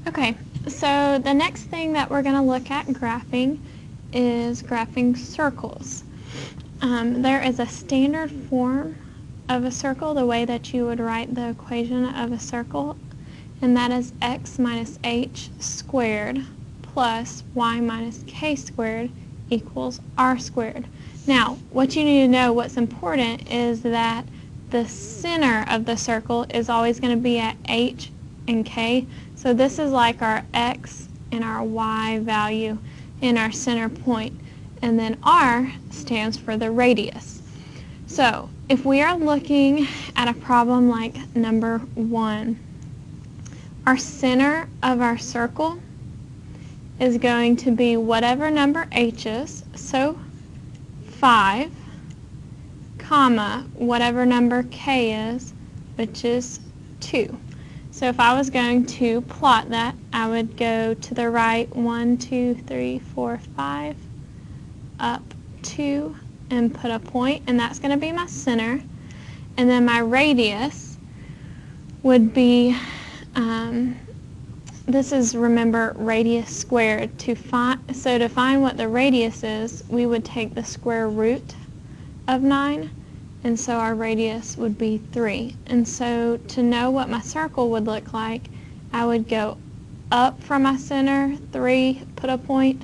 Okay, so the next thing that we're going to look at graphing is graphing circles. There is a standard form of a circle, the way that you would write the equation of a circle, and that is x minus h squared plus y minus k squared equals r squared. Now, what you need to know, what's important, is that the center of the circle is always going to be at h and k. So this is like our x and our y value in our center point. And then r stands for the radius. So if we are looking at a problem like number 1, our center of our circle is going to be whatever number h is, so 5, comma, whatever number k is, which is 2. So if I was going to plot that, I would go to the right 1, 2, 3, 4, 5, up 2, and put a point, and that's going to be my center. And then my radius would be, this is, remember, radius squared. So to find what the radius is, we would take the square root of 9, and so our radius would be 3. And so to know what my circle would look like, I would go up from my center, 3, put a point.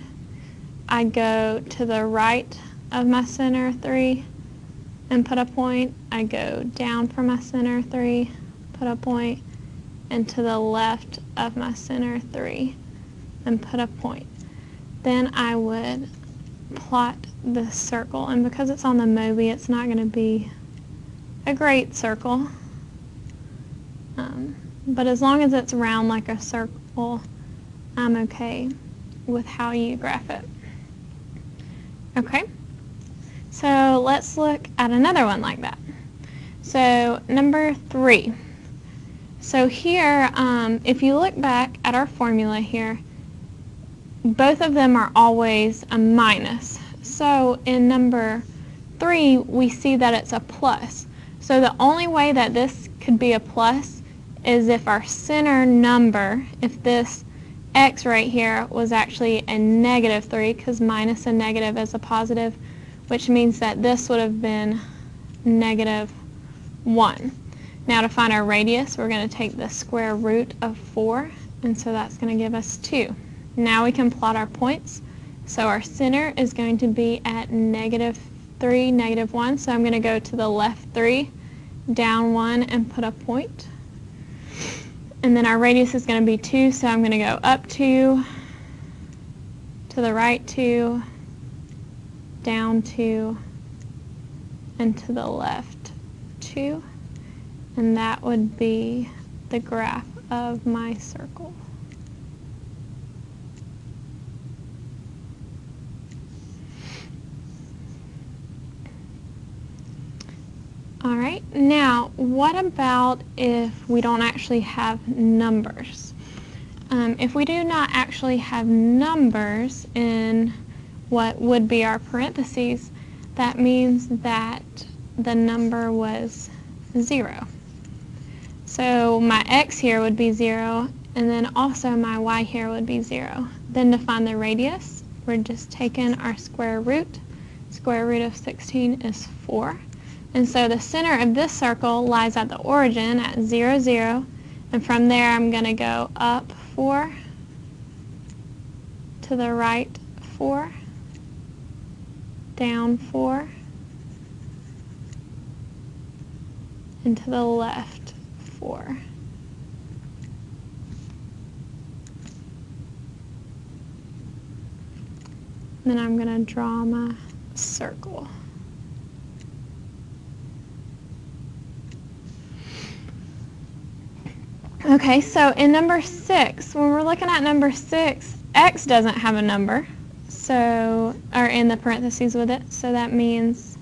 I'd go to the right of my center, 3, and put a point. I'd go down from my center, 3, put a point, and to the left of my center, 3, and put a point. Then I would plot the circle, and because it's on the Mobi, it's not going to be a great circle, but as long as it's round like a circle, I'm okay with how you graph it. Okay, so let's look at another one like that. So number 3. So here, if you look back at our formula here, both of them are always a minus. So in number 3, we see that it's a plus. So the only way that this could be a plus is if our center number, if this x right here was actually a negative 3, because minus a negative is a positive, which means that this would have been negative 1. Now to find our radius, we're going to take the square root of 4, and so that's going to give us 2. Now we can plot our points. So our center is going to be at negative 3, negative 1, so I'm going to go to the left 3, down 1, and put a point. And then our radius is going to be 2, so I'm going to go up 2, to the right 2, down 2, and to the left 2. And that would be the graph of my circle. Alright, now what about if we don't actually have numbers? If we do not actually have numbers in what would be our parentheses, that means that the number was 0. So my x here would be 0, and then also my y here would be 0. Then to find the radius, we're just taking our square root. Square root of 16 is 4. And so the center of this circle lies at the origin at 0, 0. And from there I'm going to go up 4, to the right 4, down 4, and to the left 4. Then I'm going to draw my circle. Okay, so in number 6, when we're looking at number 6, x doesn't have a number, so, or in the parentheses with it, so that means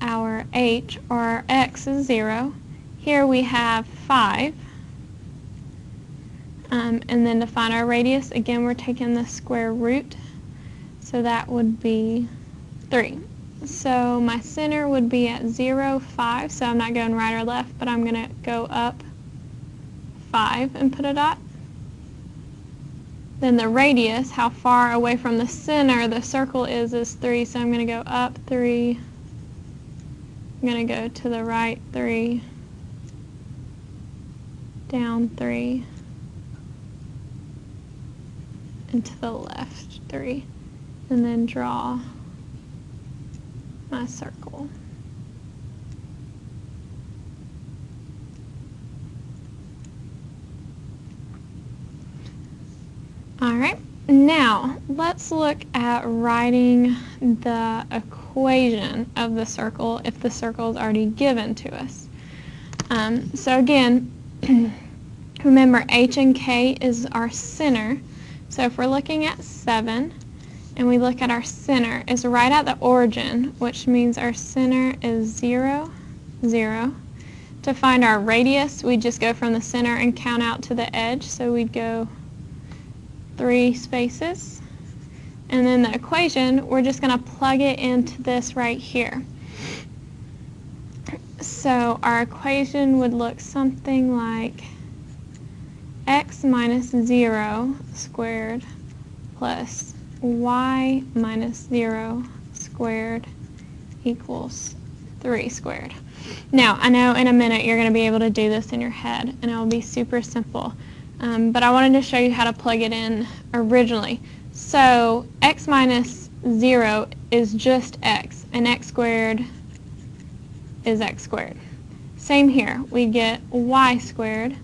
our h, or our x, is 0. Here we have 5. And then to find our radius, again, we're taking the square root, so that would be 3. So my center would be at 0, 5, so I'm not going right or left, but I'm going to go up 5 and put a dot. Then the radius, how far away from the center the circle is 3. So I'm going to go up 3. I'm going to go to the right 3, down 3, and to the left 3. And then draw my circle. Alright, now let's look at writing the equation of the circle if the circle is already given to us. So again, remember h and k is our center. So if we're looking at 7 and we look at our center, it's right at the origin, which means our center is 0, 0. To find our radius, we just go from the center and count out to the edge. So we'd go 3 spaces. And then the equation, we're just going to plug it into this right here. So our equation would look something like x minus 0 squared plus y minus 0 squared equals 3 squared. Now, I know in a minute you're going to be able to do this in your head, and it will be super simple. But I wanted to show you how to plug it in originally. So x minus 0 is just x, and x squared is x squared. Same here. We get y squared,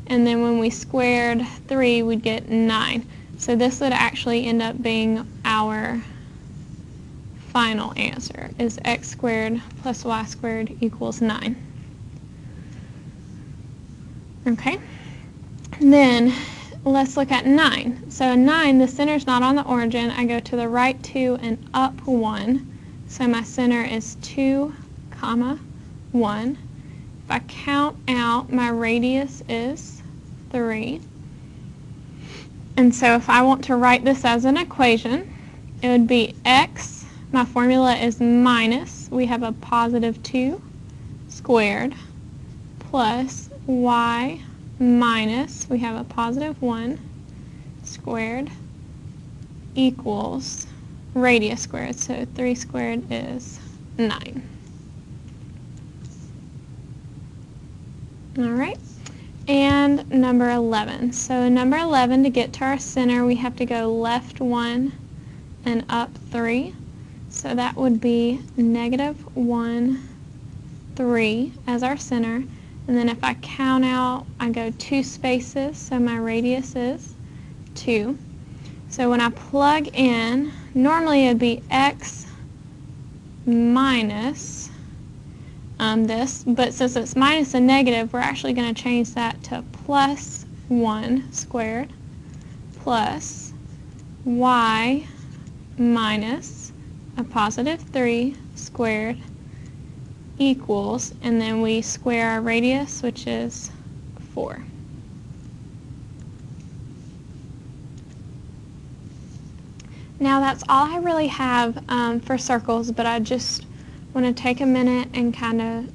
and then when we squared 3, we'd get 9. So this would actually end up being our final answer, is x squared plus y squared equals 9. Okay. Then let's look at 9. So 9, the center is not on the origin. I go to the right 2 and up 1. So my center is 2, 1. If I count out, my radius is 3. And so if I want to write this as an equation, it would be x, my formula is minus, we have a positive 2 squared, plus y minus, we have a positive 1 squared, equals radius squared. So 3 squared is 9. Alright, and number 11. So number 11, to get to our center, we have to go left 1 and up 3. So that would be negative 1, 3 as our center. And then if I count out, I go 2 spaces, so my radius is 2. So when I plug in, normally it would be x minus this, but since it's minus a negative, we're actually going to change that to plus 1 squared plus y minus a positive 3 squared equals, and then we square our radius, which is 4. Now that's all I really have for circles, but I just want to take a minute and kind of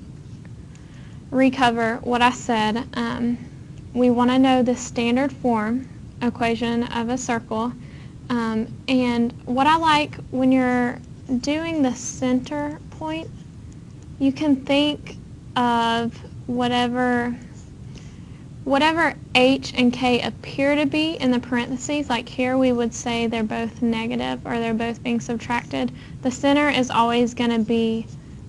recover what I said. We want to know the standard form equation of a circle, and what I like when you're doing the center point, you can think of whatever h and k appear to be in the parentheses. Like here we would say they're both negative or they're both being subtracted. The center is always going to be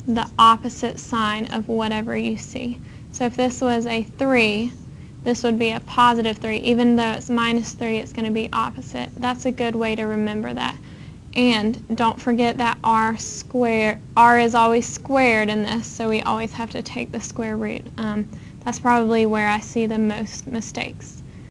the opposite sign of whatever you see. So if this was a 3, this would be a positive 3. Even though it's minus 3, it's going to be opposite. That's a good way to remember that. And don't forget that r is always squared in this, so we always have to take the square root. That's probably where I see the most mistakes.